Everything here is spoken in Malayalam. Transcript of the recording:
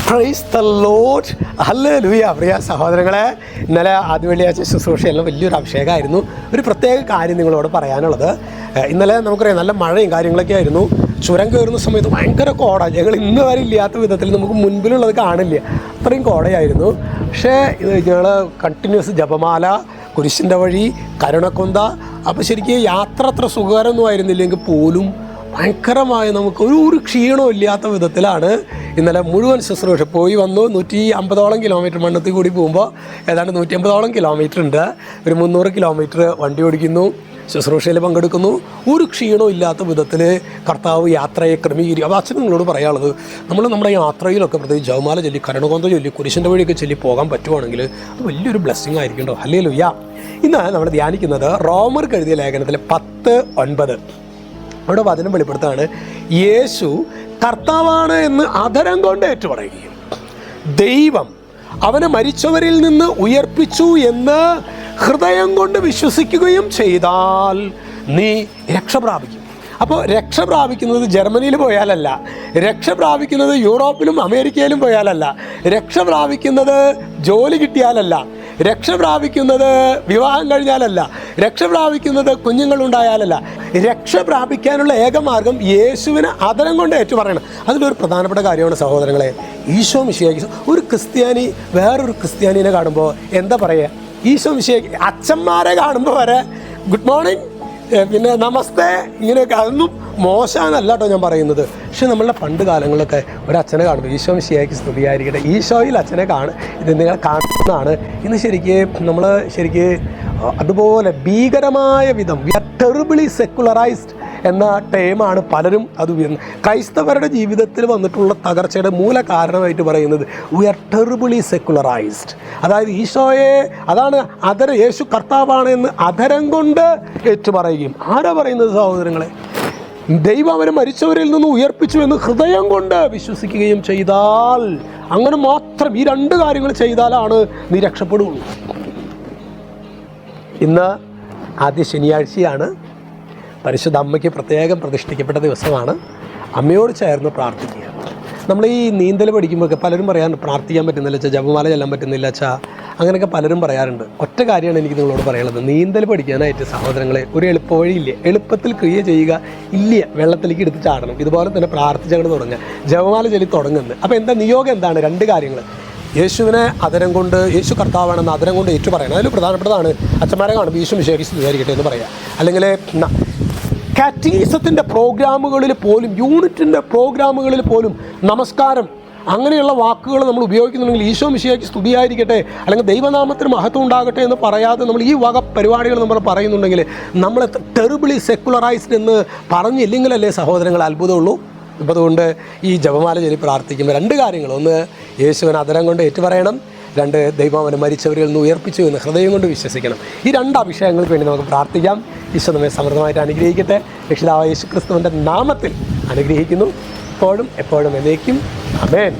Praise the Lord. ഹല്ലേലൂയ. പ്രിയ സഹോദരങ്ങളെ, ഇന്നലെ ആദ്യ വെള്ളിയാഴ്ച ശുശ്രൂഷയെല്ലാം വലിയൊരു അഭിഷേകമായിരുന്നു. ഒരു പ്രത്യേക കാര്യം നിങ്ങളോട് പറയാനുള്ളത്, ഇന്നലെ നമുക്കറിയാം നല്ല മഴയും കാര്യങ്ങളൊക്കെ ആയിരുന്നു. ചുരം കയറുന്ന സമയത്ത് ഭയങ്കര കോട, ഞങ്ങൾ ഇന്ന് വരെ ഇല്ലാത്ത വിധത്തിൽ നമുക്ക് മുൻപിലുള്ളത് കാണില്ല, അത്രയും കോടയായിരുന്നു. പക്ഷേ ഞങ്ങൾ കണ്ടിന്യൂസ് ജപമാല, കുരിശിൻ്റെ വഴി, കരുണക്കൊന്ത. അപ്പോൾ ശരിക്കും യാത്ര അത്ര സുഖകരമൊന്നും ആയിരുന്നില്ലെങ്കിൽ പോലും ഭയങ്കരമായ നമുക്ക് ഒരു ക്ഷീണവും ഇല്ലാത്ത വിധത്തിലാണ് ഇന്നലെ മുഴുവൻ ശുശ്രൂഷ. പോയി വന്നു 150ഓളം കിലോമീറ്റർ മണ്ണത്തിൽ കൂടി പോകുമ്പോൾ ഏതാണ്ട് 150ഓളം കിലോമീറ്റർ ഉണ്ട്. ഒരു 300 കിലോമീറ്റർ വണ്ടി ഓടിക്കുന്നു, ശുശ്രൂഷയിൽ പങ്കെടുക്കുന്നു. ഒരു ക്ഷീണവും ഇല്ലാത്ത വിധത്തിൽ കർത്താവ് യാത്രയെ ക്രമീകരിക്കും. അപ്പോൾ അച്ഛൻ നിങ്ങളോട് പറയാനുള്ളത്, നമ്മൾ നമ്മുടെ യാത്രയിലൊക്കെ പ്രത്യേകിച്ച് ജപമാല ചൊല്ലി, കരുണകൊന്ത ചൊല്ലി, കുരിശിൻ്റെ വഴിയൊക്കെ ചൊല്ലി പോകാൻ പറ്റുവാണെങ്കിൽ അത് വലിയൊരു ബ്ലെസ്സിങ് ആയിരിക്കും. ഹല്ലേലൂയ. ഇന്ന് നമ്മൾ ധ്യാനിക്കുന്നത് റോമർക്ക് എഴുതിയ ലേഖനത്തിലെ 10:9. അവിടെ വചനം വെളിപ്പെടുത്താണ്, യേശു കർത്താവാണ് എന്ന് അധരം കൊണ്ട് ഏറ്റുപറയുകയും ദൈവം അവനെ മരിച്ചവരിൽ നിന്ന് ഉയർപ്പിച്ചു എന്ന് ഹൃദയം കൊണ്ട് വിശ്വസിക്കുകയും ചെയ്താൽ നീ രക്ഷ പ്രാപിക്കും. അപ്പോൾ രക്ഷ പ്രാപിക്കുന്നത് ജർമ്മനിയിൽ പോയാലല്ല, രക്ഷ പ്രാപിക്കുന്നത് യൂറോപ്പിലും അമേരിക്കയിലും പോയാലല്ല, രക്ഷ പ്രാപിക്കുന്നത് ജോലി കിട്ടിയാലല്ല, രക്ഷ പ്രാപിക്കുന്നത് വിവാഹം കഴിഞ്ഞാലല്ല, രക്ഷ പ്രാപിക്കുന്നത് കുഞ്ഞുങ്ങളുണ്ടായാലല്ല. രക്ഷ പ്രാപിക്കാനുള്ള ഏക മാർഗം യേശുവിനെ അധരം കൊണ്ട് ഏറ്റുപറയണം. അതിലൊരു പ്രധാനപ്പെട്ട കാര്യമാണ് സഹോദരങ്ങളെ, ഈശോ മിശിഹായ്ക്ക് ഒരു ക്രിസ്ത്യാനി വേറൊരു ക്രിസ്ത്യാനിനെ കാണുമ്പോൾ എന്താ പറയുക? ഈശോ മിശിഹായ്ക്ക് അച്ഛന്മാരെ കാണുമ്പോൾ വരെ ഗുഡ് മോർണിംഗ്, പിന്നെ നമസ്തേ, ഇങ്ങനെയൊക്കെ. അതൊന്നും മോശമെന്നല്ല കേട്ടോ ഞാൻ പറയുന്നത്. പക്ഷെ നമ്മളുടെ പണ്ട് കാലങ്ങളിലൊക്കെ ഒരച്ഛനെ കാണുമ്പോൾ ഈശോ മിശിഹായ്ക്ക് സ്തുതിയായിരിക്കട്ടെ, ഈശോയിൽ അച്ഛനെ ഇത് നിങ്ങൾ കാണുന്നതാണ്. ഇന്ന് നമ്മൾ അതുപോലെ ഭീകരമായ വിധം വി ആർ ടെറിബിളി സെക്കുലറൈസ്ഡ് എന്ന ടേമാണ് പലരും അത് ക്രൈസ്തവരുടെ ജീവിതത്തിൽ വന്നിട്ടുള്ള തകർച്ചയുടെ മൂല കാരണമായിട്ട് പറയുന്നത്. We are terribly secularised. അതായത് ഈശോയെ, അതാണ് യേശു കർത്താവാണ് എന്ന് അധരം കൊണ്ട് ഏറ്റുപറയുകയും. ആരാ പറയുന്നത് സഹോദരങ്ങളെ? ദൈവം അവനെ മരിച്ചവരിൽ നിന്ന് ഉയർപ്പിച്ചു എന്ന് ഹൃദയം കൊണ്ട് വിശ്വസിക്കുകയും ചെയ്താൽ, അങ്ങനെ മാത്രം ഈ രണ്ട് കാര്യങ്ങൾ ചെയ്താലാണ് നീ രക്ഷപ്പെടുകയുള്ളൂ. ഇന്ന് ആദ്യ ശനിയാഴ്ചയാണ്. പരിശുദ്ധ അമ്മയ്ക്ക് പ്രത്യേകം പ്രതിഷ്ഠിക്കപ്പെട്ട ദിവസമാണ്. അമ്മയോട് ചേർന്ന് പ്രാർത്ഥിക്കുക. നമ്മൾ ഈ നീന്തൽ പഠിക്കുമ്പോഴൊക്കെ പലരും പറയാറുണ്ട്, പ്രാർത്ഥിക്കാൻ പറ്റുന്നില്ല അച്ഛാ, ജപമാല ചെല്ലാൻ പറ്റുന്നില്ല അച്ഛാ, അങ്ങനെയൊക്കെ പലരും പറയാറുണ്ട്. ഒറ്റ കാര്യമാണ് എനിക്ക് നിങ്ങളോട് പറയാനുള്ളത്, നീന്തൽ പഠിക്കാനായിട്ട് സഹോദരങ്ങളെ ഒരു എളുപ്പ വഴിയില്ല. എളുപ്പത്തിൽ ക്രിയ ചെയ്യുക ഇല്ല, വെള്ളത്തിലേക്ക് എടുത്ത് ചാടണം. ഇതുപോലെ തന്നെ പ്രാർത്ഥിച്ചങ്ങോട്ട് തുടങ്ങുക, ജപമാല ചൊല്ലി തുടങ്ങുന്നത്. അപ്പോൾ എന്താ നിയോഗം എന്താണ്? രണ്ട് കാര്യങ്ങൾ. യേശുവിനെ അധരം കൊണ്ട്, യേശു കർത്താവാണെന്ന് അധരം കൊണ്ട് ഏറ്റുപറയണം. അതിൽ പ്രധാനപ്പെട്ടതാണ് അച്ഛന്മാരെ കാണുമ്പോൾ ഈശോ മിശിഹായ്ക്ക് സ്തുതിയായിരിക്കട്ടെ എന്ന് പറയുക. അല്ലെങ്കിൽ കാറ്റീസത്തിൻ്റെ പ്രോഗ്രാമുകളിൽ പോലും, യൂണിറ്റിൻ്റെ പ്രോഗ്രാമുകളിൽ പോലും നമസ്കാരം അങ്ങനെയുള്ള വാക്കുകൾ നമ്മൾ ഉപയോഗിക്കുന്നുണ്ടെങ്കിൽ ഈശോ മിശിഹായ്ക്ക് സ്തുതിയായിരിക്കട്ടെ, അല്ലെങ്കിൽ ദൈവനാമത്തിന് മഹത്വം ഉണ്ടാകട്ടെ എന്ന് പറയാതെ നമ്മൾ ഈ വക പരിപാടികൾ നമ്മൾ പറയുന്നുണ്ടെങ്കിൽ നമ്മൾ ടെറിബിളി സെക്കുലറൈസ്ഡ് എന്ന് പറഞ്ഞില്ലെങ്കിലല്ലേ സഹോദരങ്ങൾ അത്ഭുതമുള്ളൂ. ഇപ്പോൾ അതുകൊണ്ട് ഈ ജപമാല ചൊല്ലി പ്രാർത്ഥിക്കുമ്പോൾ രണ്ട് കാര്യങ്ങൾ: ഒന്ന്, യേശുവിനെ അധരം കൊണ്ട് ഏറ്റുപറയണം; രണ്ട്, ദൈവം അവനെ മരിച്ചവരിൽ നിന്ന് ഉയർപ്പിച്ചു എന്ന് ഹൃദയം കൊണ്ട് വിശ്വസിക്കണം. ഈ രണ്ട് അഭിഷേകങ്ങൾക്ക് വേണ്ടി നമുക്ക് പ്രാർത്ഥിക്കാം. ഈശോ നമ്മെ സമൃദ്ധമായിട്ട് അനുഗ്രഹിക്കട്ടെ. രക്ഷിതാവായ യേശു ക്രിസ്തുവിൻ്റെ നാമത്തിൽ അനുഗ്രഹിക്കുന്നു, ഇപ്പോഴും എപ്പോഴും എന്നേക്കും. ആമേൻ.